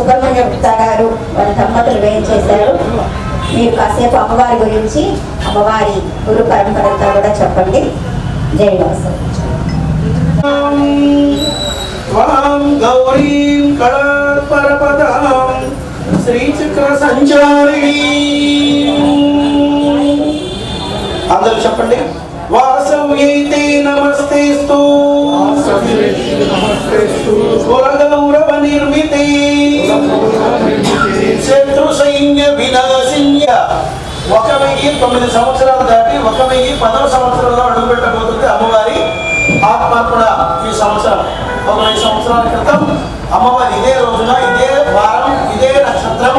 సుబ్రహ్మణ్య గుప్తా గారు వాళ్ళ దంపతులు వేయించేశారు. మీరు కాసేపు అమ్మవారి గురించి, అమ్మవారి గురు పరంపరంతా కూడా చెప్పండి. జై వాసు. గౌరీం కళాపరపదాం శ్రీచక్ర సంచారిణి. అందరూ చెప్పండి. వాసవ్యైతే నమస్తేస్తు కులగౌరవ నిర్మితే శత్రు సైన్య వినాశిన్య. 1009 సంవత్సరాలు దాటి 1010వ సంవత్సరంలో అడుగుపెట్టబోతుంది అమ్మవారి ఆత్మార్పణ. ఈ సంవత్సరం 5 సంవత్సరాల క్రితం అమ్మవారు ఇదే రోజున, ఇదే వారం, ఇదే నక్షత్రం,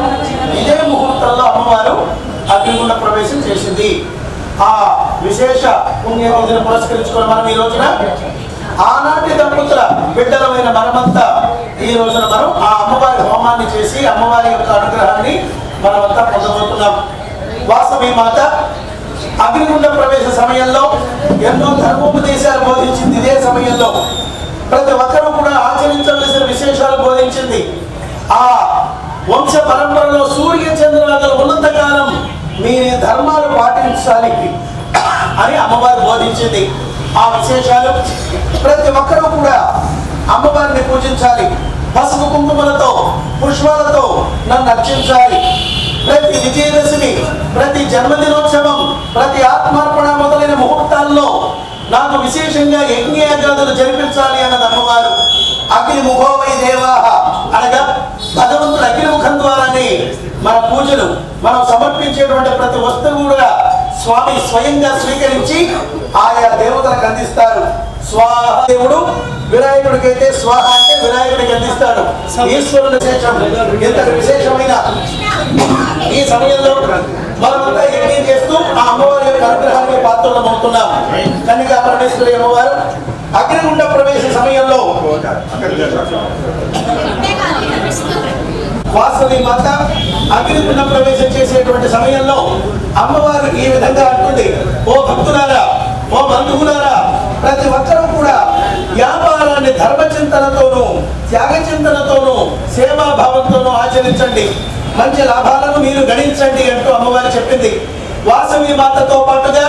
ఇదే ముహూర్తంలో అమ్మవారు అగ్నిగుండ ప్రవేశం చేసింది. ఆ విశేష పుణ్య రోజును పురస్కరించుకొని మనం ఈ రోజున ఆనాటి దంపతుల బిడ్డలమైన మనమంతా ఈ రోజున మనం ఆ అమ్మవారి హోమాన్ని చేసి అమ్మవారి యొక్క అనుగ్రహాన్ని మనమంతా పొందబోతున్నాం. వాసవి మాత అగ్నిగుండ ప్రవేశ సమయంలో ఎన్నో ధర్మోపదేశాలు బోధించింది. ఇదే సమయంలో ప్రతి ఒక్కరూ కూడా ఆచరించవలసిన విశేషాలు బోధించింది. ఆ వంశ పరంపరలో సూర్య చంద్రాదులు ఉన్నంతకాలం మీ ధర్మాలు పాటించాలి అని అమ్మవారు బోధించింది. ఆ విశేషాలు ప్రతి ఒక్కరూ కూడా అమ్మవారిని పూజించాలి. పసుపు కుంకుమలతో, పుష్పాలతో నన్ను అర్చించాలి. ప్రతి విజయదశమి, ప్రతి జన్మదినోత్సవం, ప్రతి ఆత్మార్పణ మొదలైన ముహూర్తాల్లో నాకు విశేషంగా యజ్ఞయాగాదులు జరిపించాలి అన్నది అమ్మవారు. అగ్నిముఖోవై దేవాహ అనగా భగవంతుడు అగ్నిముఖం ద్వారానే మన పూజలు, మనం సమర్పించేటువంటి ప్రతి వస్తువు కూడా స్వామి స్వయంగా స్వీకరించి ఆయా దేవతలకు అందిస్తారు. స్వాహ దేవుడు వినాయకుడికైతే స్వాహ అంటే వినాయకుడికి అందిస్తాడు. ఈశ్వరుని విశేషం. ఎంత విశేషమైన ఈ సమయంలో మనమంతా యజ్ఞం చేస్తూ ఆ అమ్మవారి యొక్క అనుగ్రహానికి పాత్రలం అవుతున్నాం. కన్యకా పరమేశ్వరి అమ్మవారు అగ్నిగుండ ప్రవేశ సమయంలో వాసవి మాత అగ్నిగుండ ప్రవేశం చేసేటువంటి సమయంలో అమ్మవారు ఈ విధంగా అంటుంది. ఓ భక్తులారా, ఓ బంధువులారా, ప్రతి ఒక్కరూ కూడా వ్యాపారాన్ని ధర్మచింతనతోనూ, త్యాగచింతనతోనూ, సేవాభావంతోనూ ఆచరించండి. మంచి లాభాలను మీరు గణించండి అంటూ అమ్మవారు చెప్పింది. వాసవి మాతతో పాటుగా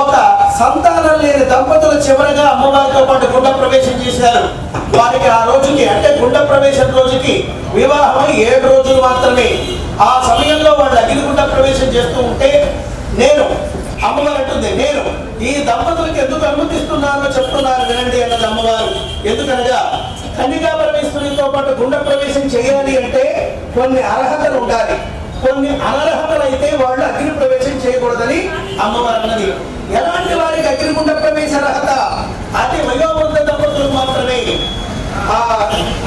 ఒక సంతానం లేని దంపతులు చివరగా అమ్మవారితో పాటు గుండ ప్రవేశం చేశారు. వారికి ఆ రోజుకి అంటే గుండ ప్రవేశం రోజుకి వివాహం 7 రోజులు మాత్రమే. ఆ సమయంలో వాళ్ళు అగ్నిగుండ ప్రవేశం చేస్తూ ఉంటే నేను అమ్మవారు అంటుంది, నేను ఈ దంపతులకు ఎందుకు అనుమతిస్తున్నానో చెప్తున్నాను వినండి అన్నది అమ్మవారు. ఎందుకనగా కన్యకా పరమేశ్వరితో పాటు గుండ ప్రవేశం చేయాలి అంటే కొన్ని అర్హతలు ఉండాలి. కొన్ని అనర్హతలు అయితే వాళ్ళు అగ్ని ప్రవేశం చేయకూడదని అమ్మవారు అన్నది. ఎలాంటి వారికి అగ్నిగుండ ప్రవేశ అర్హత? అతి వయోవృద్ధ దంపతులు మాత్రమే. ఆ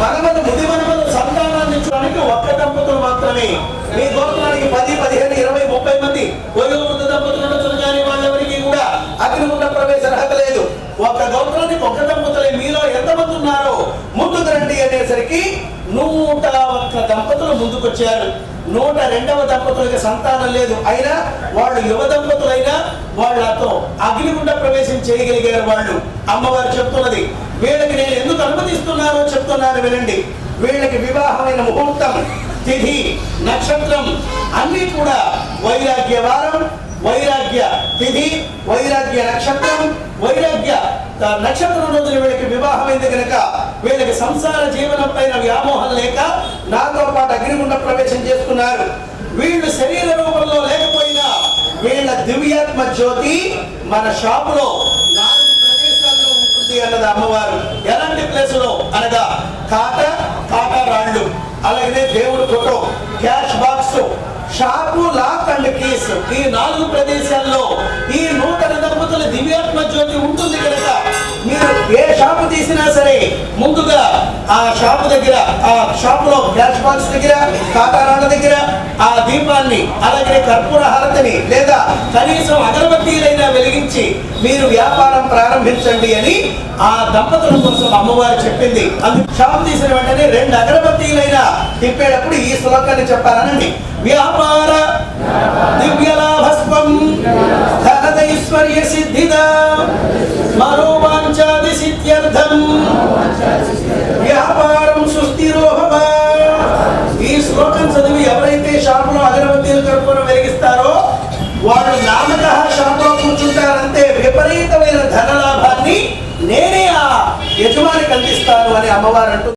మనమను ముది మనమను సంతానాన్ని ఇచ్చడానికి ఒక్క దంపతులు మాత్రమే. మీ గోత్రానికి 10, 15, 20, 30 మంది వయోవృద్ధ దంపతులు ఉండొచ్చు, కానీ వాళ్ళెవరికి కూడా అగ్నిగుండ ప్రవేశ అర్హత లేదు. ఒక్క గోత్రానికి ఒక్క దంపతులే. మీలో ఎంతమంది ఉన్నారో ముందుకు రండి అనేసరికి 101 దంపతులు ముందుకొచ్చారు. 102వ దంపతులకి సంతానం లేదు. అయినా వాళ్ళు యువ దంపతులైనా వాళ్ళతో అగ్నిగుండ ప్రవేశం చేయగలిగారు వాళ్ళు. అమ్మవారు చెప్తున్నది, వీళ్ళకి నేను ఎందుకు అనుమతిస్తున్నానో చెప్తున్నాను వినండి. వీళ్ళకి వివాహమైన ముహూర్తం, తిథి, నక్షత్రం అన్ని కూడా వైరాగ్య వారం, వైరాగ్య తిథి, వైరాగ్య నక్షత్రం, వైరాగ్య నక్షత్రం రోజున వీళ్ళకి వివాహమైంది కనుక వీళ్ళకి సంసార జీవనం పైన వ్యామోహం లేక నాతో పాటు అగ్నిగుండ ప్రవేశం చేసుకున్నారు. వీళ్ళు శరీర రూపంలో లేకపోయినా వీళ్ళ దివ్యాత్మ జ్యోతి మన షాపులో 4 ప్రదేశాల్లో ఉంటుంది అన్నది అమ్మవారు. ఎలాంటి ప్లేసులో అనగా కాటా రాళ్ళు, అలాగే దేవుడు photo, cash box, shop, lock and keys, ఈ 4 ప్రదేశాల్లో ఈ 100 దంపతుల దివ్యాత్మ జ్యోతి ఉంటుంది కనుక మీరు ఏ షాపు తీసినా సరే ముందుగా ఆ షాపు దగ్గర, ఆ షాపులో క్యాష్ బాక్స్ దగ్గర, కాటారాళ్ళ దగ్గర ఆ దీపాన్ని, అలాగే కర్పూర హారతిని లేదా కనీసం అగరబత్తీలైనా వెలిగించి మీరు వ్యాపారం ప్రారంభించండి అని ఆ దంపతుల కోసం అమ్మవారు చెప్పింది. అందుకు షాపు తీసిన వెంటనే 2 అగరబత్తీలైనా తిప్పేటప్పుడు ఈ శ్లోకాన్ని చెప్పాలనండి. వ్యాపార దివ్యలాభస్వం ధనైశ్వర్య సిద్ధిద మనోవాంఛాది సిద్ధ్యర్థం వ్యాపారం సుస్థిరోహవ షాపులో అగరబత్తీలు కర్పూరం వెలిగిస్తారో వాళ్ళు నామక షాపులో కూర్చుంటారంటే విపరీతమైన ధన లాభాన్ని నేనే ఆ యజమానికి అందిస్తాను అని అమ్మవారు అంటుంది.